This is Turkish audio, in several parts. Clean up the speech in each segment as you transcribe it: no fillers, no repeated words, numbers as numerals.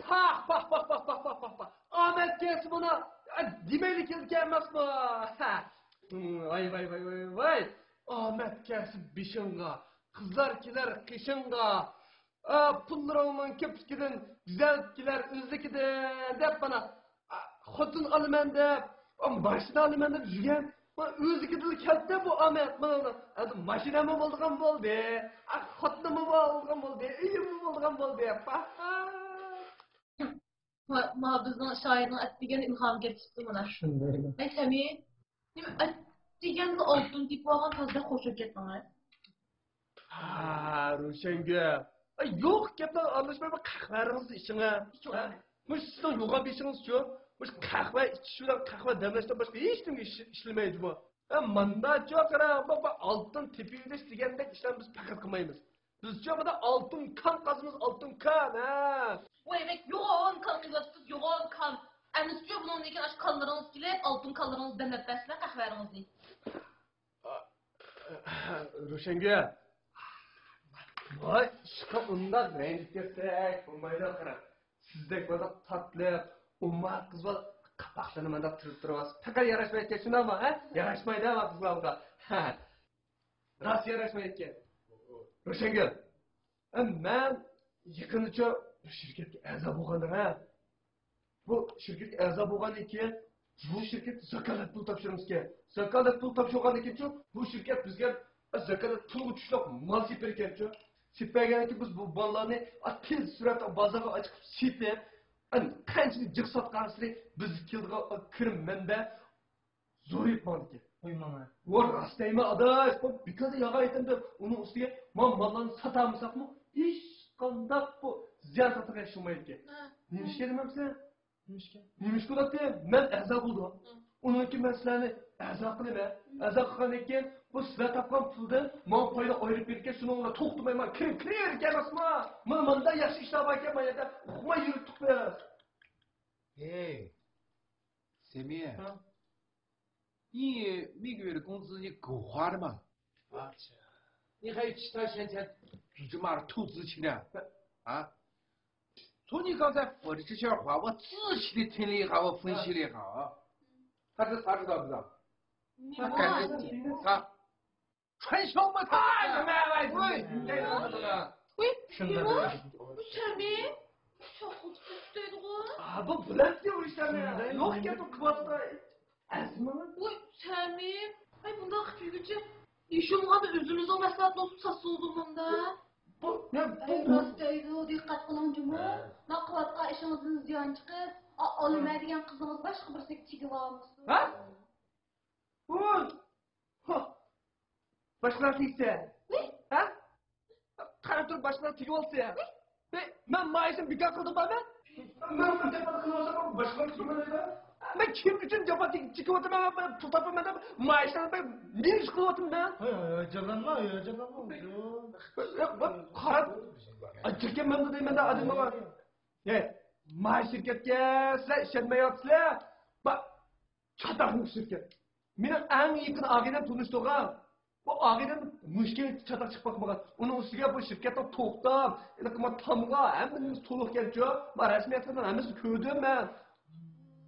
ha. Ahmet gelsin bana. Demelik gelmez mi? Vay. Ahmet gelsin bişinga. Kızlar kiler kışınga. Pullarımın köpüskiden güzelkiler özlükiden dep bana. Xotun alımen dep. Başını alımen dep yürgen. Özlükiden keldi bu Ahmet bana. Maşina mı bolduğun boldu. Xotunu mu bolduğun boldu. İyi mi bolduğun boldu. Ma bizning shoirning atdigan ilhom kelibdi mana. Aytami, nima atdigan oltin deb olgan tozda qo'shib ketdingiz. Ruşengül. Yok gaplar anlaşmay bir kahveringiz içine. Muş sizin yoga beşiniz şu. Muş kahve içişiyle kahve demleşten başka hiç kimse işlemeydi bu. Manda çok bak altın tepiyleş degende işler biz paket kılmayız. Biz çok da altın kan kazımız altın kan ha. Vay bek yoğun kan kızartsız yoğun kan. Anıstıyor bunun için aç kanlarınız gelip altın kanlarınız demlep besle kahverinizde. Ruşengül. Vay şıka unda renk kesek olmayla kara. Sizdek böyle tatlı, umma kız var kapaklarını manda tırtırmaz. Pekal yaraşmayı geçsin ama ha? Yaraşmayı ama kızlarımda. Rast yaraşmayı ki. Ruşengül. Ben yakınıca bu şirketke əza bolğandır ha. Bu şirket əza bolğan ekan, bu şirket zakalat pul topşuramiz ki. Zakalat pul topşurgan ekan, bu şirket bizga zakalat pul tushloq mal separ ekan. Sepmagan ki biz bu ballarni tez suratda bozorga ochib sepib, qanchalik jiq sotqansizlik biz keldigan kirim manba zo'rib qoldi. Qo'ymaman. Bu rastaymi adash, bu bikada yağa aytanda uni ustiga mallarni sotamizmi? Hech qanday bu ziyon tatgan shumaydi. Nima ish keldimman sen? Nima ish qilyapti? Men a'zo bo'ldim. Uniki men sizlarni a'zo qilaman. A'zo qilgandan keyin bu sizlar topgan puldan men foyda ayirib bergan, shuni ona to'xtamayman. Kirir emasmi? Men menda yaxshi ishlar bor ekan, men yerda uxmay yuribdik biz. Hey, Semih，你每个月的工资你够花的吗？你还有其他闲钱比这嘛投资去呢？啊？从你刚才说的这些话，我仔细的听了一下，我分析了一下啊，他是啥知道不知道？他干的啥？传销嘛，他喂，Şami, çok uçtuydu o. Bu bırak ya o işler yok ya bu kıvasta. Uy, Şami, ay bundan küçükçe işimden özünüz o mesaatini olsun sassıldın bunda. Bu ne? Rastaydı, dikkat kılıncımı. Nakıvatka işinizin ziyan çıkıp, alımaya diyen kızınız başka bir sek çekip almışsın. Ha? Uy! Başlar değilse. Ne? Ha? Karatur başlar tiki olsa. Ben maaşım bir kıldım ben. Ben cevap kılmasam başlar tiki olsa. Ben kim için cevap çıkıyorum ben tutamam ben maaşlar ben ne iş kılıyorum ben? Yalanma. Karat. Acıkken ben de deyim ben de adım var. Maaş şirketke sizler işletmeyapsizler. Bak çataklı şirket. Benim en yakın ağabeyim tanıştığım. Bu ağabeyim müşkil çatak çıkmakmagan. Onun üstüne bu şirketten to'xtab, endi tamga hammamiz to'liq keldi. Ben rasmiyatdan hammasi ko'rdim ben.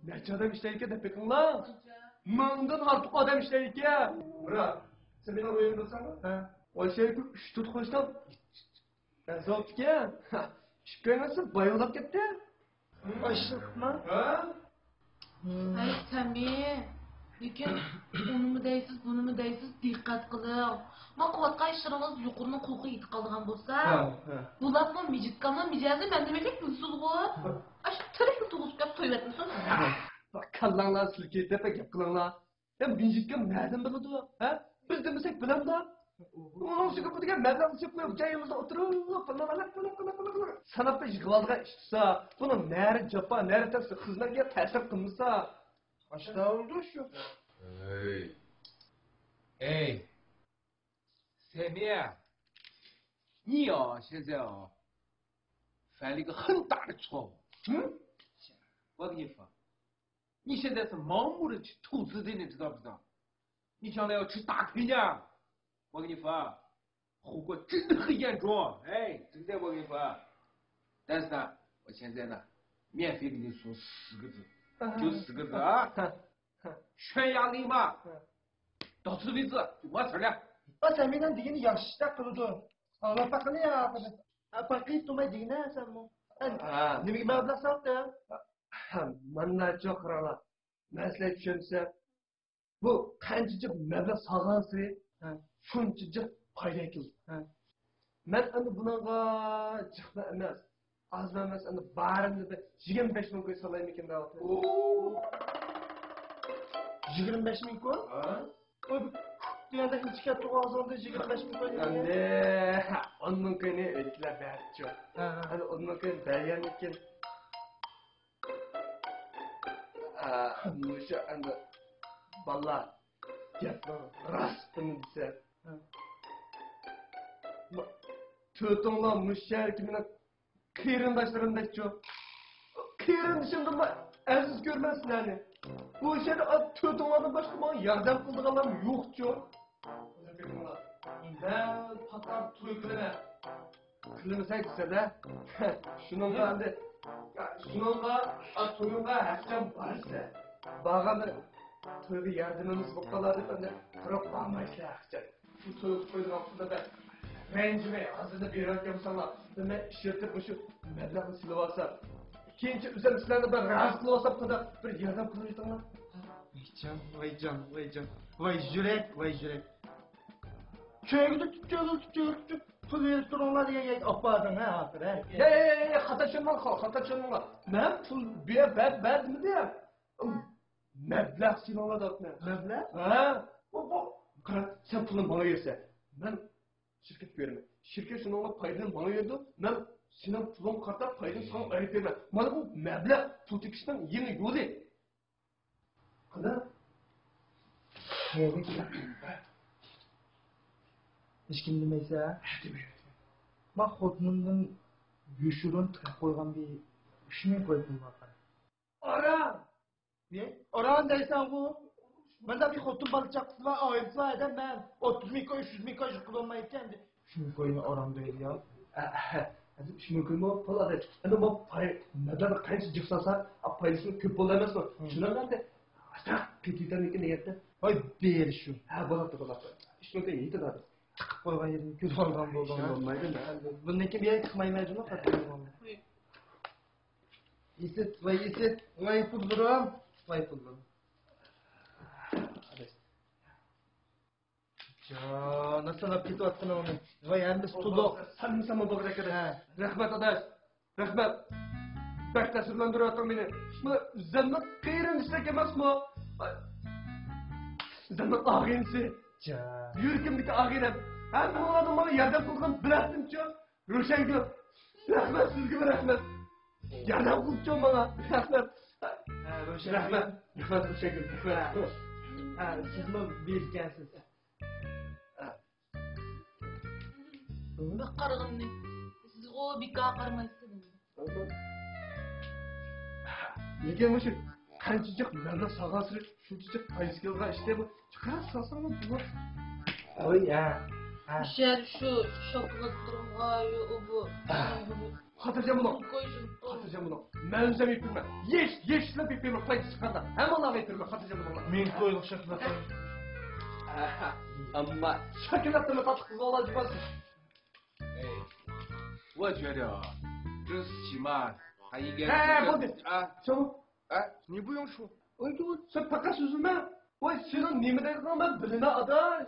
Necha adam ishlaydi deb bekinglar. Mingdan ortiq odam ishlaydi. Bura, sen meni o'yindasanmi? Ha. O'shaga 3-4 qo'shdim. Azobga. Ishib ko'rmasin, bayonlab ketdi. Ashliqmi? Ha? Ay Şami, lekin onu mu deysiz, bunu mu deysiz dikkat qilib. Nakıvatka işleriniz yuqurni qulqi yetib qolgan bo'lsa, bularni mijitkanlar mijazi men demek usul bu. Aş tarafı to'g'izib gap to'yib etmisin. Bak kallanglar silkeyip gap qilinglar. Hem mijitkan nereden biladi? Ha? Biz demasek bilamda. Onun ustiga bu degan mablag' tushib qo'yib joyimizda o'tirib, falan. Sanabda yig'iladigan ish tutsa, buni nari japa, nari tafsir xizmatga ta'sir qilmasa, ashda oldu shu.哎，Semih，你啊，现在啊，犯了一个很大的错误。我跟你说，你现在是盲目的去投资的，你知道不知道？你将来要吃大亏呢。我跟你说啊，后果真的很严重。哎，真的，我跟你说。但是呢，我现在呢，免费给你说10个字，就10个字啊，全压力嘛，到此为止就没事了。Sami'den degeni yaxshi qildi. Allah bakını ya. Bakıyı tutmay degeni sen mi? Nimaga mablag' soldi? Mana çok krala. Mesele düşünse bu kancıcık meblağ sağlansı şuncıcık payda ekildi. Ben hani bunaga çıkma emas. Az emas hani barımda bir 25 bin koy salayım ekan da. 25 ming koy? Dünyada hiç katta ağzında 25 ming koy. Ande 10 bin koy ne ödüler berço. Hani 10 bin koy bergen ekan. Muşa hani valla yapma rastını dese. Tutunla müşer kimine kıyırındaşlarında çok. Kıyırın dışında mı aziz görmezsin hani. Bu işe tutunlardan başka bana yardım kıldık Allah'ım yok çok. Ben patar tuykülene. Kılımısa gitse de şununla hani şununla toyunga hakçam barsa. Bağanı toyga yardımımız bokaladı ben de kırıp bağmaysa hakçam. Şu toyun altında ben rencime hazırda bir rakam sana ben işletip şu meblağını silip alsam. İkinci üzerinde ben rahatsız olsam da bir yardım kılıyordum lan. Vay jürek. Çöğüldü. Pul verip durunlar diye apadın ha hatır ha. Ya hata şununla. Ben pul bir verdim diye. Meblağ sinonla da atma. Meblağ? Ha? Sen pulun bana verse. Ben şirket verme. Şirket şununla payını bana verdi. Ben senin pulun kadar payını sana ayıp verme. Bana bu meblağ pul tekişten yeni yolu. Kadar? Hiç kim demeyse ha. Bak xotinimning go'shurini tiqib qo'ygan bir 3 ming qo'y pul bor. Ara! Ne? Oran deysen bu. Bende bir xotin balık çaktı var, ayıp var da ben 30 ming koy, 100 ming koy kullanmayken de. Şunu koyunu oran değil ya. Hadi şunu koyma pul adı. Ama bu pay neden kaç çıksasa payısını köp olamaz mı? Şuna ben de atak petitan iki niyette. Ay bir şu. Ha bulattı. Şunu da iyi de abi. Tiqib qo'ygan yerim ko'z olgan bo'lgan. Olmaydi. Bundan keyin bir yer chiqmaymaydi mi qattiq. Yisit, vay pulduram. Ya nasıl hep ketyaptın onu? Vay endi tutuq. Sen doğru kadar. Rahmet adaş. Rahmet. Bak tasirlandırıyorsun beni. Bu zannet kıyırın istek emez mi? Zannet ağinsi. Ja. Yürkümdeki ağinem. Hem bu adam bana yardım kıldım bıraktım çok. Ruşen gül. Rahmet sizge rahmet. Yardım kıldım bana. Rahmet. Rahmet. Rahmet Ruşen gül. Siz mi bilgensiz? Bir qarğımni. Siz o bir qarmaysiz. Nega şu kancıcık bana sağasırı şuncıcık payıskılga işte bu. Çıkar sasana bu. Oy ya. Şer şu şoklat durumga o bu. Hatırlayacağım bunu. Koyun. Hatırlayacağım bunu. Menzem yapırma. Yeşilip yapırma. Payı çıkarda. Hem Allah'a yapırma. Hatırlayacağım bunu. Men koyluq şokolat. Ama şokolatını tatlı kız olacak. 我觉得啊，这事情嘛，还应该不对啊，什么？你不用说，sen fakat sözüme. Vay senin nimetten ama bilene adaş.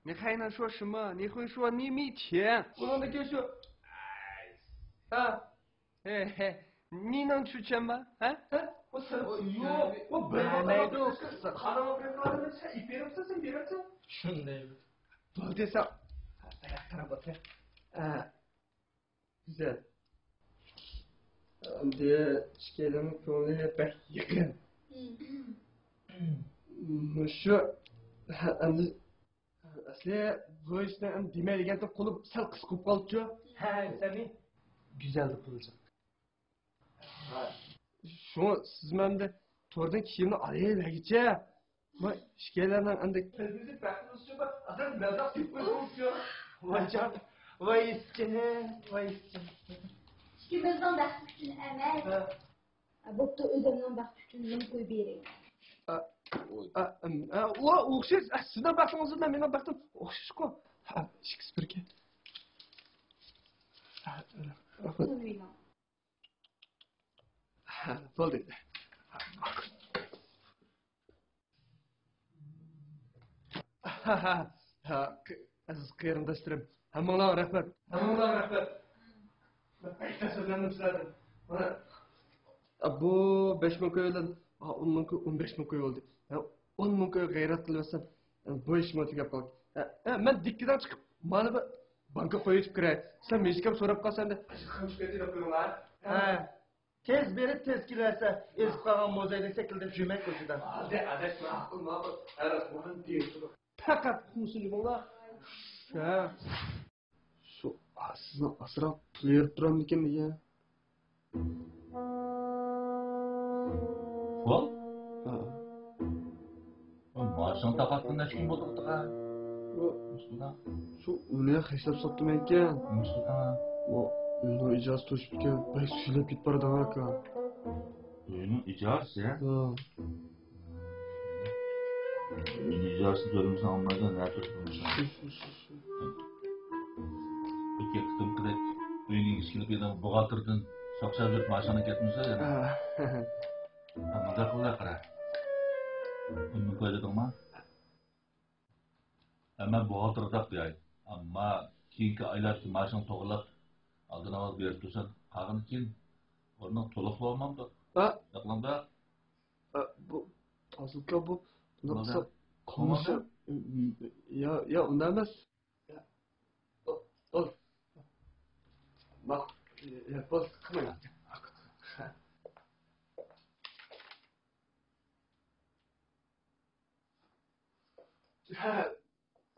你还能说什么？你会说你没钱， Bunun da geçiyor. Ha. 嘿嘿，你能出钱吗？啊？ O sen yok. O ben neydi o? Hanım bırakmadı sen ip verirsen sen verirsen. Shunday. Dur desem. Ayak tarafa bak. Güzel. Diye şikayetimin konuya pek yakın. Şu aslında bu işten demeyken de kolu sal kıskıp kaldı. Ha, seni güzeldi pulcuk. Şu siz bende tordan kiyimini araya vergece. Ama şikayetlerden andık. Bizi bekliyoruz bak. Adam nereden tipini konuşuyor. Vay can, vay isçini. İkimizden de hakkını emek. Bo'pti, o'zimdan baxt uchun men qo'yib beray. O'xshash. Sizdan baxtingiz bilan mendan baxtim o'xshash-ku. Shekspirga. Tushunmayman. Bo'ldi. Aziz qarindoshlarim, hammanglar rahmat. Hammanglar rahmat. Aytasizlarni sizlardan. Mana bu 5000 ko'ydan 10 ming 15 ming ko'y oldu. 10 ming ko'y g'ayrat qilmasam bu ishim o'tib qoldi. Men dikkidan chiqib mana bu banka qo'yib kiray. Sen meshkam so'rab qolsanda, qancha kelib qo'yinglar. Tez berib tez kelarsa, ezib qolgan mo'zayda sekilib yurmay ko'chadan. Adashma, ma'qul. Arasman deydi. Faqat musulmonlar. Şu sizni asrab pul yerib turammikin ya? Vol? Maaşını taqatqanda kim bo'ldi qa? Şu uni hisob sotdim ekan. Musulda. O uyni ijoz to'shib ketgan, bek suylab ketib boradi aka. Uyni ijozi? Uyni ijozi to'limizdan olmagan narsa turmush. Peki kim qilib uyning ichkiligidan buxgalterdan soqsab yurib mashina ketmasa yana. Nima qiladi qara? Uni qo'ydingmi? Ama buxgalterda qo'yay. Ammo keyingi oylarda mashina to'g'rilab aldın avval berib tursan, qag'in keyin o'rniq to'liq bo'lmamdi. Yaqlanda. Bu tozilka bu naqsa qolmasa ya undan emas. Ol. Bak, ya bol qilma.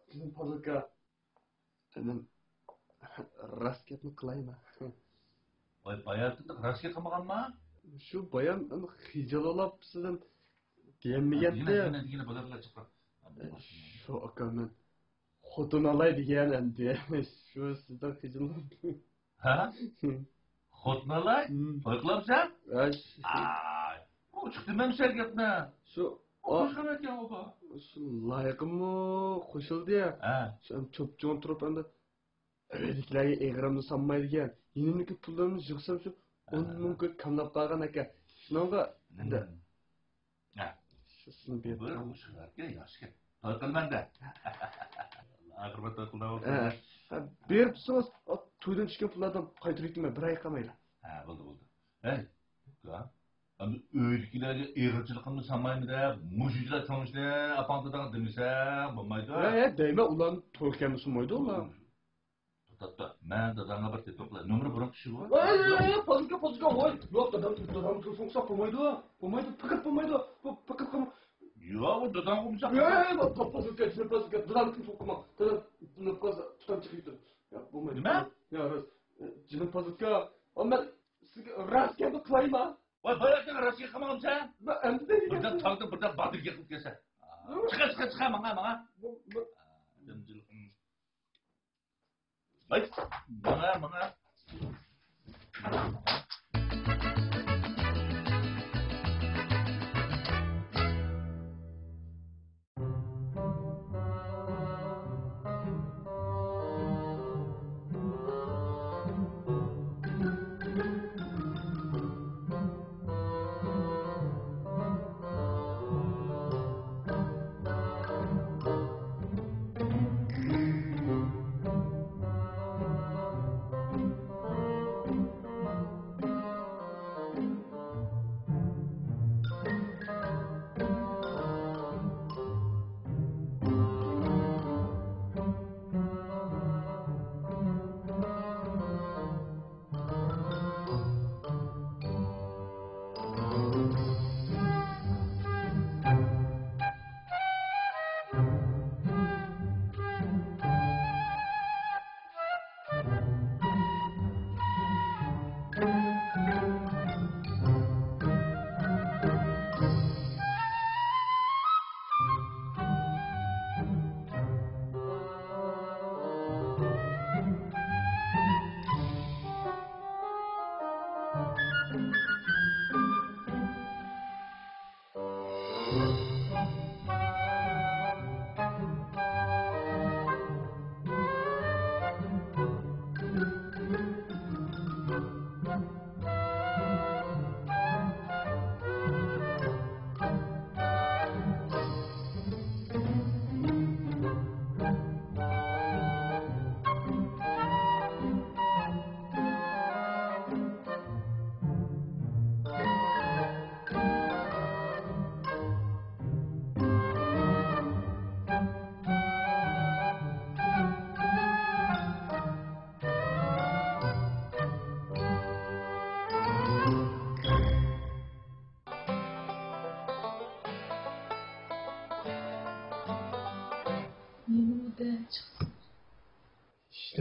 Bizim tozilka benim rast gapni qilaymi? Voy, bayatda rastga qilmaganmi? Shu bayan xijolalab sizdan kelmayapti. Yine bularga chiqib. Shu aka men xotin olay degan endi. Shu sizdan xijolalab. Ha? Xotin olay? To'y qilamsan? Ay. O chiqdi men sel gapni. Shu qo'shgan ekan u. Shu loyiqmi qo'shildi ya. Shu cho'pchon turib endi evliklarga egrimni sanmaydigan. Yenimniki pullarni yig'sam shu 10 ming kamlab qolgan ekan. Shunga shusini berib shularga yoshga to'y qilmanda. Aqrbat to'y qildi. Berib tursangiz to'ydan tushgan pullardan qaytaraymi? Bir oy qolmaydi. Bo'ldi. Ey, endi uydagilarga egrichilikimni sanmaymi deb, mujizlar qilmishlar, apangdadan demisa bo'lmaydi. Deyman, ularni to'yga sunmaydi ular. Hatta ben dadamla bir tepkimle numara bırak şu var. Pozga oy. Yok dadam telefon sap olmaydı. Paket olmaydı. Bu paket kom. Ya o dadam olmayacak. Pozga dadam telefon kom. Dadam bunu koza tutam çıkıyor. Ya olmaydı. Ne? Ya ras. Canım pozga. Ama ras geldi klayma. Vay bayaktan rastga qilmag'im sen. Ben endi de birdan tog'da birdan Badrga qilib kelsa. Chiqa manga. Baik, mana.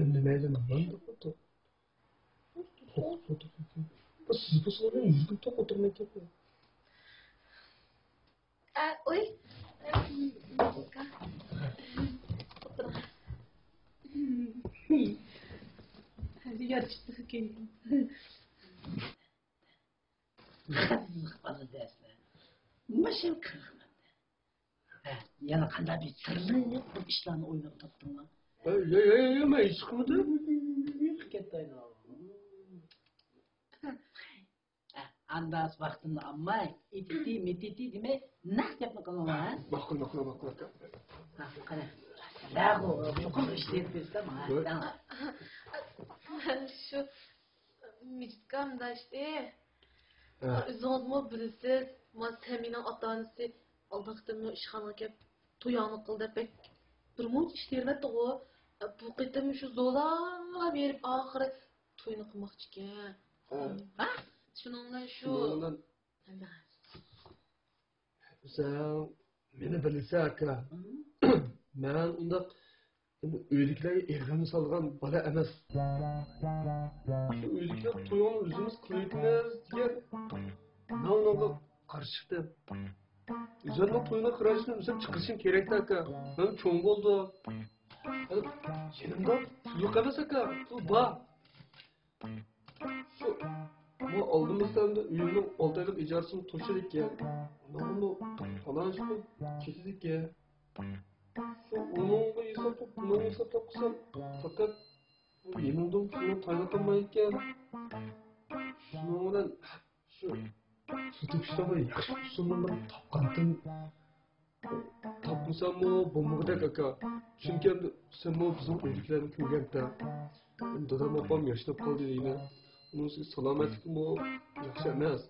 Sen ne neydin lan? Siz bu sınavda yüzgün tok oturmak yapıyor. Oy. Micitka. Hadi yarıştık kendim. Bana dersler. Başım kırılmadı. Yana kadar bir sırrı bu işlerini oynayıp tuttun lan. Ya, hiç sıkmadı. Hakikaten Andas vaktinde amma ititi mititi deme nak yapma kanala. Bakın. Kana. Lago, çok işleyip bizde ama. Şu Micitkam da işte Zonma birisi Semina atanisi aldaktığımı işxanaga kelib to'yonni qil deb bir muncha ishlayapti u. Bu qitim shu zo'rlab berib oxiri to'yni qilmoqchi ekan. Shuningdan shu sen meni bilsa aka. Men unda uyliklarga erg'ini solgan bola emas. Shu uyliklar to'yini o'zimiz qilayotimiz degan navnoga qarshi chiqdim. Üzerine to'yini qirashni o'zim chiqishim kerakda aka. Men cho'ng bo'ldi. Yenimda pul emas aka. Pul bor. Shu bu oldimizdan da uyimning 6 oylik ijarasini to'shidik ya. Mana falan shu ketdik ya. Onunla hesap yok, bununla hesap yapsam fakat yenildim şunu tanıtamayken şundan şu tutukşama yakışmışsınlar tapkantın tapmışsam mı bomba kaka çünkü sen bu bizim ülkelerin köylerinde dadam babam yaşlanıp kaldı yine onun için salametlik mi yakşı emas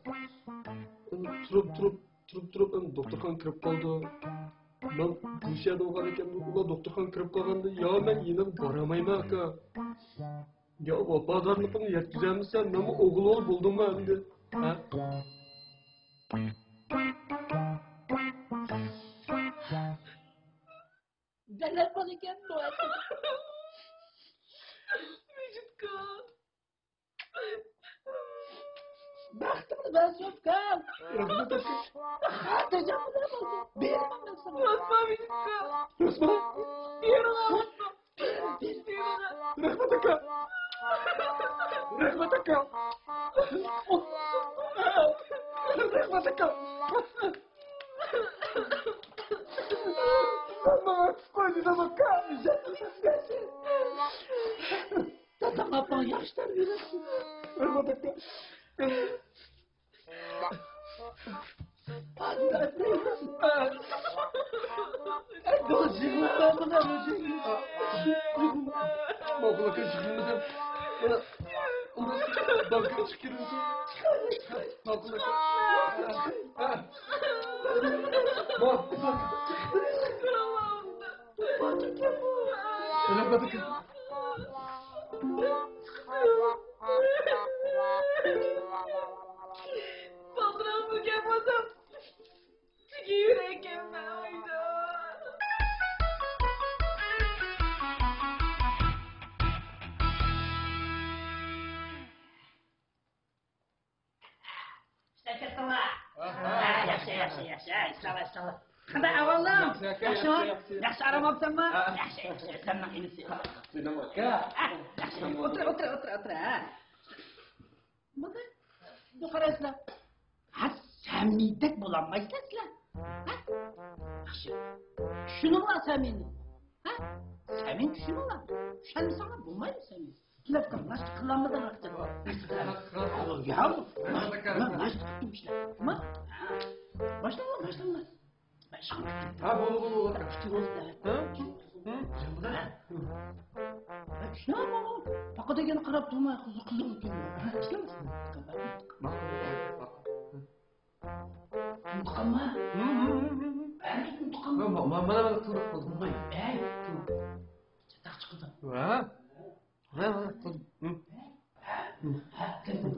turup doktorxonaga kirib qoldi. Ben bu işe doğan iken ulan doktorxonaga kirib qolganda ya men yine boramayman aka. Ya vafodorligini yetkazamisan, nima o'g'il o'g'il bo'ldimmi endi? Ha? Neler bol ekan bu? Mijitka. Baxtimni ben so'kam. Xotirjam bo'laman. Beraman ben sana. Rosma Mijitka. Resmen rahmat aka. Rahmat aka. Rahmat aka. Ama koydu da bakar. Dadam abban yaşlar verirsin. Rahmat aka. Okula kaçırmadım. Banka çıkıyoruz. Okula Patron bu gelmezsem çünkü yüreğim ben oydu. Yaxshi. Istala. Qanday ahvoling? Yaxshimi? Yaxshi aramabsanmi? Yaxshi. Sendan inisi. Selam aka. Yaxshi. O'tir. Mana bu qarasizlar. Samimiydek bo'lolmaysizlar sizlar. Yaxshi. Tushuninglar samimni. Samin tushuninglar. Tushunmasanglar bo'lmaydi samin. Sizlar qilmas qilamidan vaqti. Ya. Başla. Ha bu. Şuna bak. Fakadagini qarab turmay qiziq o'tiraman. Unutqanma. Unutqanma. Mana qilib qoldim. Chataq chiqdi. Ha, qildim.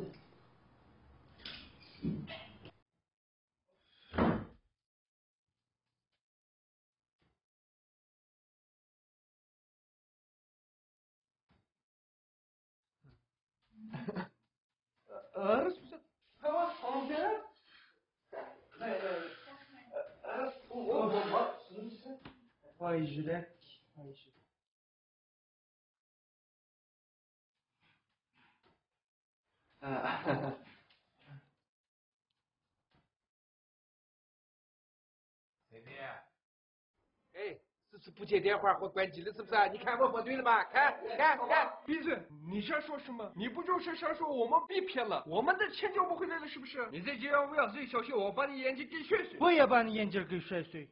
Vay jürek. Vay jürek.哎，是不接电话或关机了，是不是？你看我说对了吧？看。闭嘴！你想说什么？你不就是想说我们被骗了，我们的钱就不回来了，是不是？你再这样，我要是小心，我把你眼睛给摔碎。我也把你眼睛给摔碎。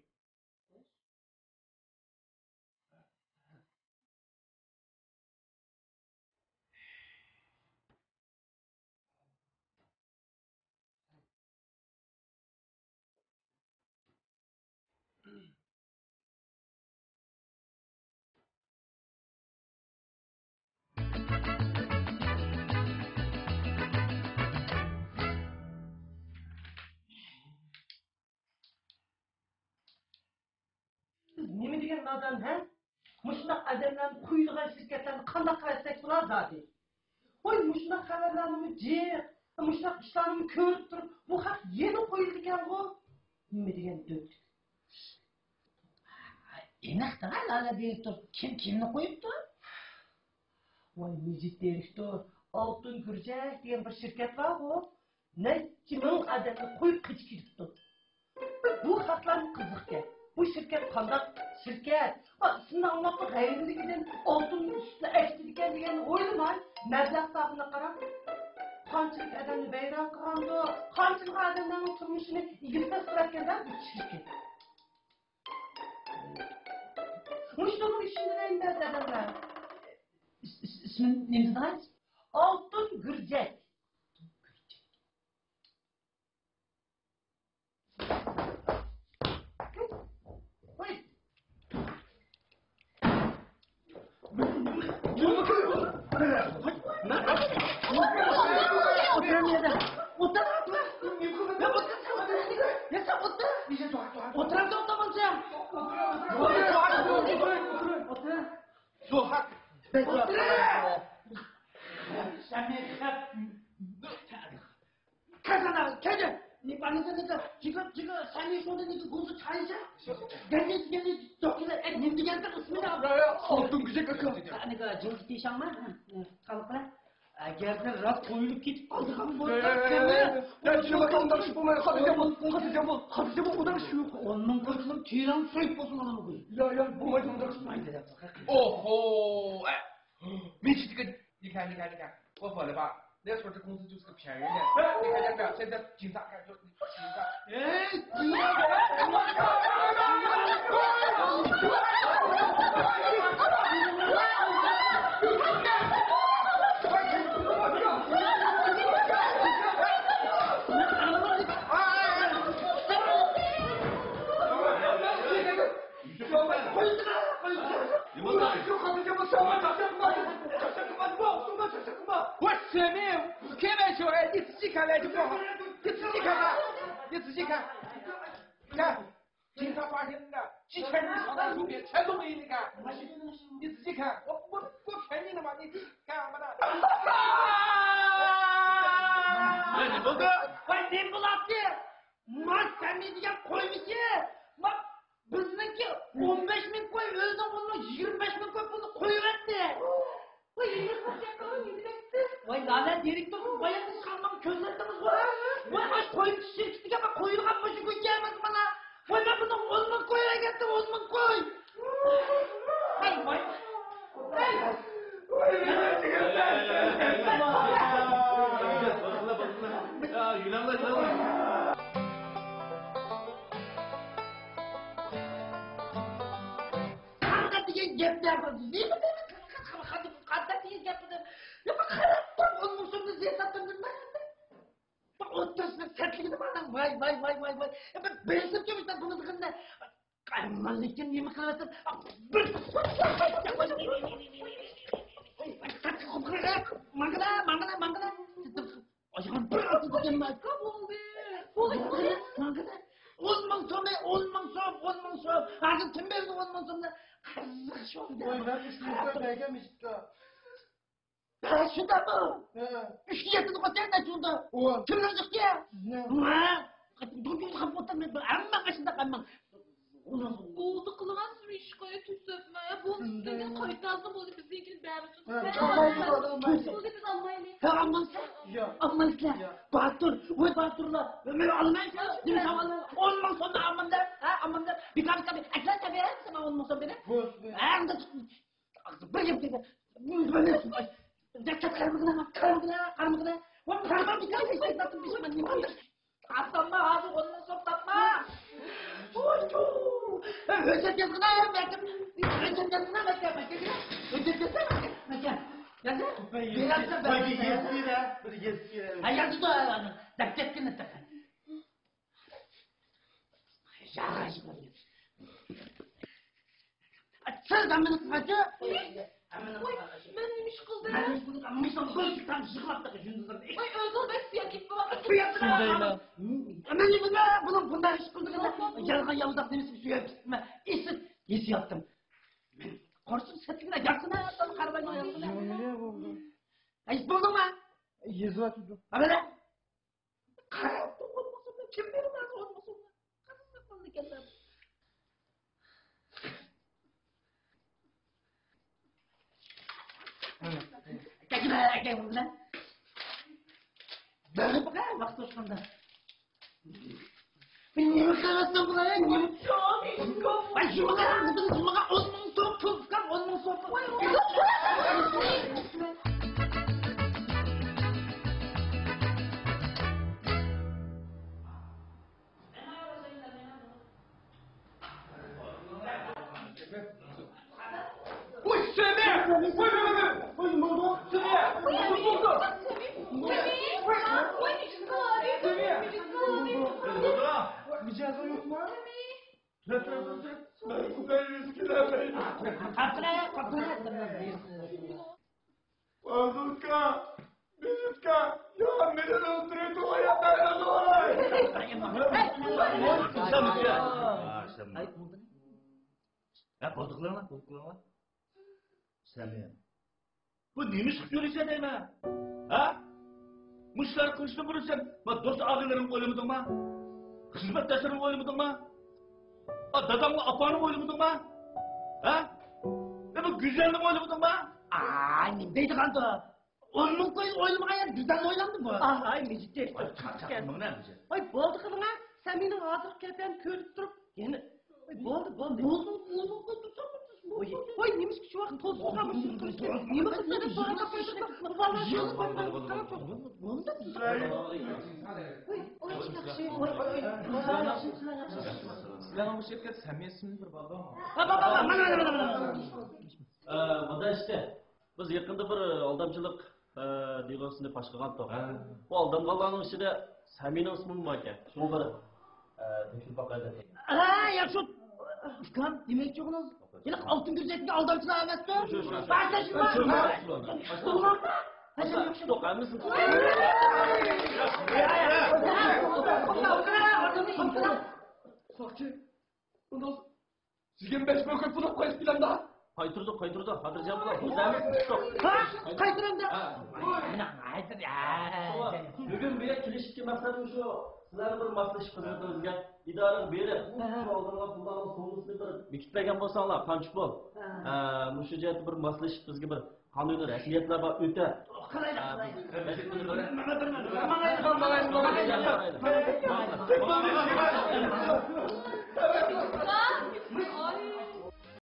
Nima degan nodon ha? Mushunaq odamlarni qo'yilgan shirkatlarni qanday qarasak bo'lar zodi? Voy mushunaq xabarlarni jiq, mushunaq ishlarni ko'rib turib, bu haq yeni qo'yildi ekan-ku. Nima degan dod? Aniqda Lala direktor kimni qo'yibdi? Voy Mijit direktor, Oltin Gurjak degan bir shirkat bor-ku. Necha ming odamni qo'yib qichib ketibdi. Bu haqlarni qiziqgan. Bu şirket kandak şirket. Bak şimdi anlattı hayırlılıkiden altın üstüne eksildikken diyen oylumay. Meblağ sahibine karan. Kançılık adamı beyran kırandı. Kançılık adamların turmuşunu ilgisine sırarkenler bu şirket. Muştuğun işini neyinde adamlar? İsmin neydi daha? Altın Gürcek. Gerçekten rast koyulup gidip aldık bu. Ya şimdi bakalım da şu bulmayı hadi bu da şu. Onun kurtulup tüyran soyup bozun onu koy. Ya bu maçın da şu.哦吼，哎，没吃这个，你看，我说了吧，那时候这公司就是个骗人的。你看这个，现在警察看就警察，我说明不开玩笑，哎，你仔细看来就不好，你仔细看看，看，警察发现了几千人上当受骗，全都没有，你看，你仔细看，我骗你了吗？你看我的。야, 니 뭔가? Vay ne bulatı? Maç sen ne diyeceğim koymuş ya. Bak bizimki 15 bin koy öldü bunu 25 bin koy bunu koyuverdi. Vay yine koyacaklar yine. Vay lanet direktörün bayağı kalmam közlerimiz var. Vay aç koymuş şirketi ama koyulgan başı koy gelmez bana. Vay ben bunu 10 bin koyuna getirdim 10 bin koy. Vay. 야, 유남가 있다고. Kanka diye cepler var. Ne mi demek? Kanka diye cepler. Ya bak hayatta onun sonunda zeynepten bilmezsin. Bak ortasına sertliğini bana. Vay. Ya ben beğensim demişler bunu sıkıntı. Kaymallıkken yemek kırasın. Mangala. Ayağım bir atı diyeceğim ben. Mangala. Olman sonra. Artık tüm evde olman sonra. Kızık şu anda. Oy ben üstüne beğenmiştim. Ben şurada mı? Üçlü yatını koysan da şurada. Kimler çıktı ya? Dur kapatın ben. Amma kaçında kalmam. Oldu kılığansız bir şikayet üstüme. Bu sizden kayıtlazım oldu biz ilgili berisi. biz almayalım. Almansa? Almansa. Baturlar. Ömer almayın. Değil mi tamam? Olmaz sonra almanlar. Almanlar. Bir tabi. Ekran tabi. Sana olmazsa beni. Anda bir yaptı. Böyle. Dikkat karmıkına. What karmıkına bir tane şey nasıl bir şey ben nimandır. Atma hadi onu sokma. Özet yazına bakın. Özet yazına bakın. Özet yazına bakın. Yani biraz da ben bir hayatı da dakikten ne takın. Ya şimdi. Açsana ben hacı. Ben neymiş kıldım? Ben bunu anmışsam böyle tam sıkıntı düşündüm. Ay özür bek suya gitme bak. Suyatına. Hemen yürüme. Bundan iş kıldım. Yarına yavuzak demişim suya gitme. İyisi yaptım. Korsun setine yaksana yaptım. Karbayla yaksana. Öyle oldu. Hiç buldun mu? Yüzü atıldı. Ha böyle. Karayaptım olmasın da kim bilmez olmasın da. Kadın yapmalı kendine. Gel buradan. Böyle bakar vakti olsun da. Niye bakıyorsun buraya? Niye bakıyorsun? Ay şu bakar mısın? Şu bakar onun soğuk kap onun soğuk. Uy Semih! Uy ne oldu? Semih! Bir ceza yok mu? Ben bu kadar riskilenmeyim. Bazılka! Bizimka! Ya neden öldürüyorsun o hayatlarına doğru? Ya koltuklarına. Semih. Bu neymiş görürsen deyme? Ha? Muşlar kılıçlı vurursan, bak dost ağalarım oylamadın mı? Hizmetdaşlarım oylamadın mı? Dadamla apanım oylamadın mı? Ha? Ne bu güzelliğim oylamadın mı? Ne deydi kanka? Onun koyu oynamaya güzel oynandı mı? Ay Mecit değil. Çarçakmın ne bize? Ay boldu kılına. Sen beni hazır kepen körüp durup. Yani boldu. Oy neymiş ki şu vakit toz sokamışsın kılıçta. Niye bakın dedim sonra kapatırsa. Bu vallahi şans bakmadım. Boldu. Sizden bu şirket samimiyetsiz baba mı? Bunda işte biz yakında bir aldamcılık diyorsun başkagan toq. Bu aldamlarning ichida Samina ismi bor ekan. Shu bir tekshirib boqaylik. Ya şu kan demek ki bunu yine altın güzellikle aldamçılar emasdi. To'qamiz. Sakçı. Bundan sizgen 5 bölge pul koyup bilen daha. Qaytirdi. Xotirjam bilan o'zamiz chiqdik. Qaytiramda. Bugun bu yerga kelishga maqsadim shu. Sizlarni bir maslahatchi xizmatimizga idora berib, shu oldinga pullarni so'mini bir bekitmagan bo'lsanglar, qancha pul? Shu jihatda bir maslahatchi bizga bir qonuniy rasmiyatlar bor o'ta.